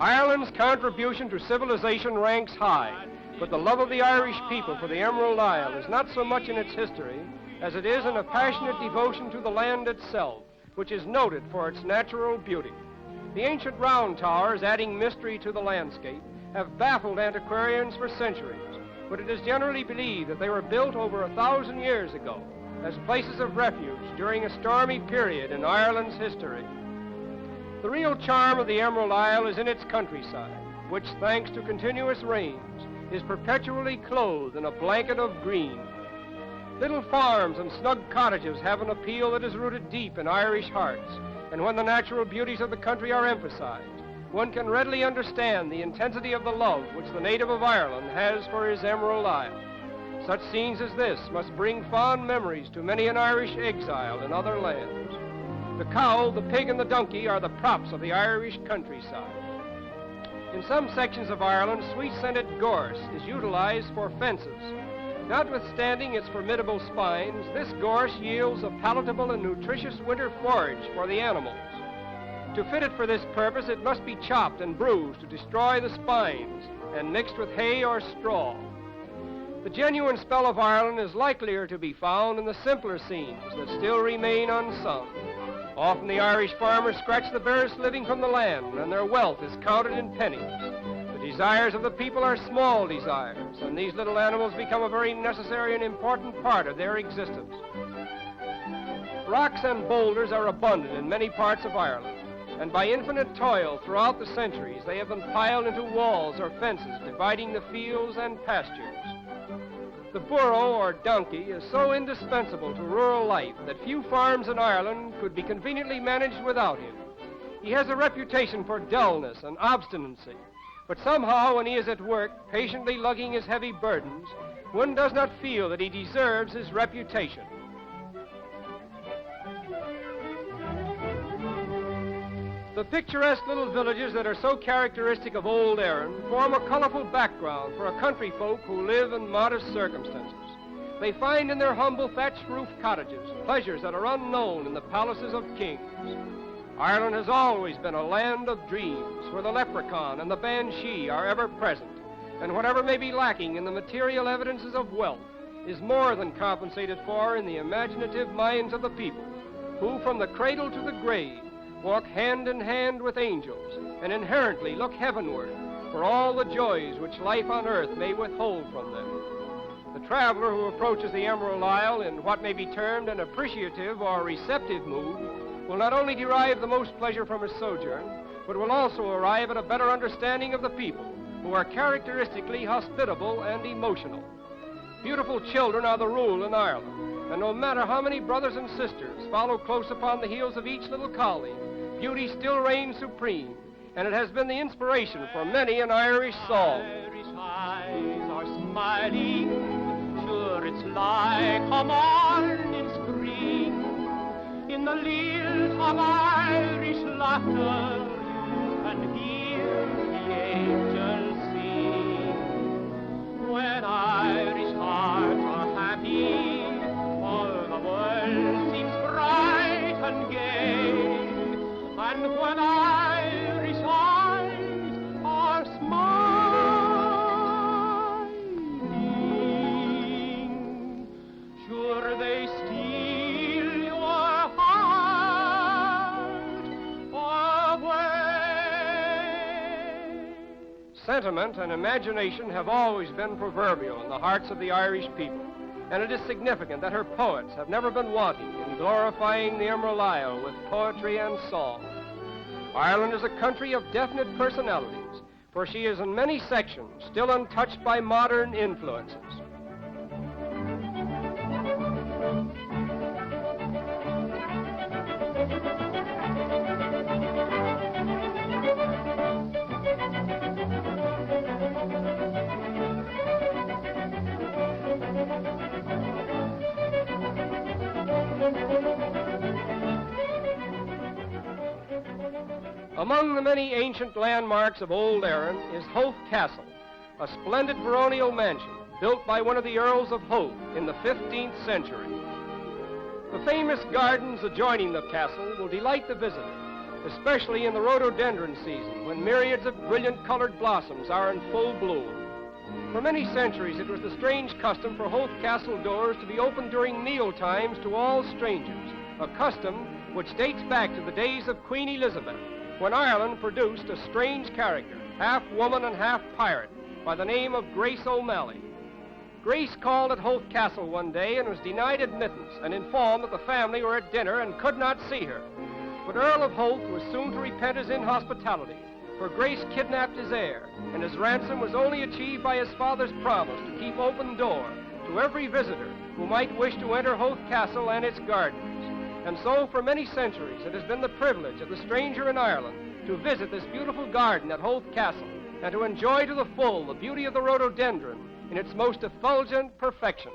Ireland's contribution to civilization ranks high, but the love of the Irish people for the Emerald Isle is not so much in its history as it is in a passionate devotion to the land itself, which is noted for its natural beauty. The ancient round towers, adding mystery to the landscape, have baffled antiquarians for centuries, but it is generally believed that they were built over 1,000 years ago as places of refuge during a stormy period in Ireland's history. The real charm of the Emerald Isle is in its countryside, which, thanks to continuous rains, is perpetually clothed in a blanket of green. Little farms and snug cottages have an appeal that is rooted deep in Irish hearts, and when the natural beauties of the country are emphasized, one can readily understand the intensity of the love which the native of Ireland has for his Emerald Isle. Such scenes as this must bring fond memories to many an Irish exile in other lands. The cow, the pig, and the donkey are the props of the Irish countryside. In some sections of Ireland, sweet-scented gorse is utilized for fences. Notwithstanding its formidable spines, this gorse yields a palatable and nutritious winter forage for the animals. To fit it for this purpose, it must be chopped and bruised to destroy the spines and mixed with hay or straw. The genuine spell of Ireland is likelier to be found in the simpler scenes that still remain unsung. Often the Irish farmers scratch the barest living from the land, and their wealth is counted in pennies. The desires of the people are small desires, and these little animals become a very necessary and important part of their existence. Rocks and boulders are abundant in many parts of Ireland, and by infinite toil throughout the centuries, they have been piled into walls or fences dividing the fields and pastures. The burro, or donkey, is so indispensable to rural life that few farms in Ireland could be conveniently managed without him. He has a reputation for dullness and obstinacy, but somehow when he is at work, patiently lugging his heavy burdens, one does not feel that he deserves his reputation. The picturesque little villages that are so characteristic of old Irlnd form a colorful background for a country folk who live in modest circumstances. They find in their humble thatched-roofed cottages pleasures that are unknown in the palaces of kings. Ireland has always been a land of dreams, where the leprechaun and the banshee are ever present, and whatever may be lacking in the material evidences of wealth is more than compensated for in the imaginative minds of the people, who from the cradle to the grave walk hand in hand with angels and inherently look heavenward for all the joys which life on earth may withhold from them. The traveler who approaches the Emerald Isle in what may be termed an appreciative or receptive mood will not only derive the most pleasure from his sojourn, but will also arrive at a better understanding of the people, who are characteristically hospitable and emotional. Beautiful children are the rule in Ireland, and no matter how many brothers and sisters follow close upon the heels of each little collie, beauty still reigns supreme, and it has been the inspiration for many an Irish song. Irish eyes are smiling, sure it's like a morning spring. In the lilt of Irish laughter, you can hear the angels sing. When Irish hearts are happy, all the world seems bright and gay. And when Irish eyes are smiling, sure they steal your heart away. Sentiment and imagination have always been proverbial in the hearts of the Irish people, and it is significant that her poets have never been wanting in glorifying the Emerald Isle with poetry and song. Ireland is a country of definite personalities, for she is in many sections still untouched by modern influences. Among the many ancient landmarks of Old Irlnd is Howth Castle, a splendid baronial mansion built by one of the Earls of Howth in the 15th century. The famous gardens adjoining the castle will delight the visitor, especially in the rhododendron season, when myriads of brilliant colored blossoms are in full bloom. For many centuries, it was the strange custom for Holt Castle doors to be opened during meal times to all strangers, a custom which dates back to the days of Queen Elizabeth, when Ireland produced a strange character, half woman and half pirate, by the name of Grace O'Malley. Grace called at Holt Castle one day and was denied admittance and informed that the family were at dinner and could not see her. But Earl of Holt was soon to repent his inhospitality, for Grace kidnapped his heir, and his ransom was only achieved by his father's promise to keep open door to every visitor who might wish to enter Holt Castle and its gardens. And so, for many centuries, it has been the privilege of the stranger in Ireland to visit this beautiful garden at Holt Castle and to enjoy to the full the beauty of the rhododendron in its most effulgent perfection.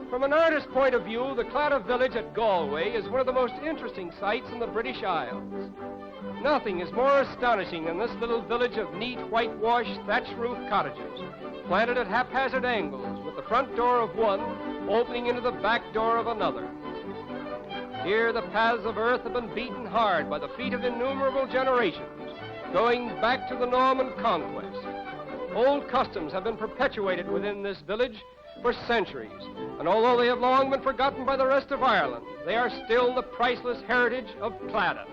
From an artist's point of view, the Claddagh village at Galway is one of the most interesting sights in the British Isles. Nothing is more astonishing than this little village of neat, whitewashed, thatch-roof cottages, planted at haphazard angles, with the front door of one opening into the back door of another. Here the paths of earth have been beaten hard by the feet of innumerable generations, going back to the Norman conquest. Old customs have been perpetuated within this village for centuries, and although they have long been forgotten by the rest of Ireland, they are still the priceless heritage of Claddagh.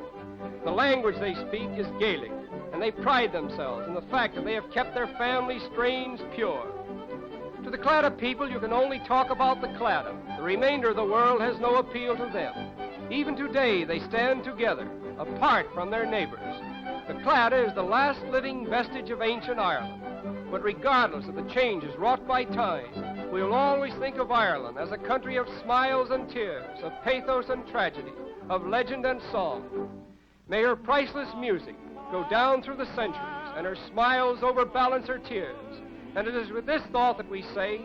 The language they speak is Gaelic, and they pride themselves in the fact that they have kept their family strains pure. To the Claddagh people, you can only talk about the Claddagh. The remainder of the world has no appeal to them. Even today, they stand together, apart from their neighbors. The Claddagh is the last living vestige of ancient Ireland. But regardless of the changes wrought by time, we will always think of Ireland as a country of smiles and tears, of pathos and tragedy, of legend and song. May her priceless music go down through the centuries, and her smiles overbalance her tears. And it is with this thought that we say,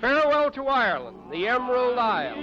farewell to Ireland, the Emerald Isle.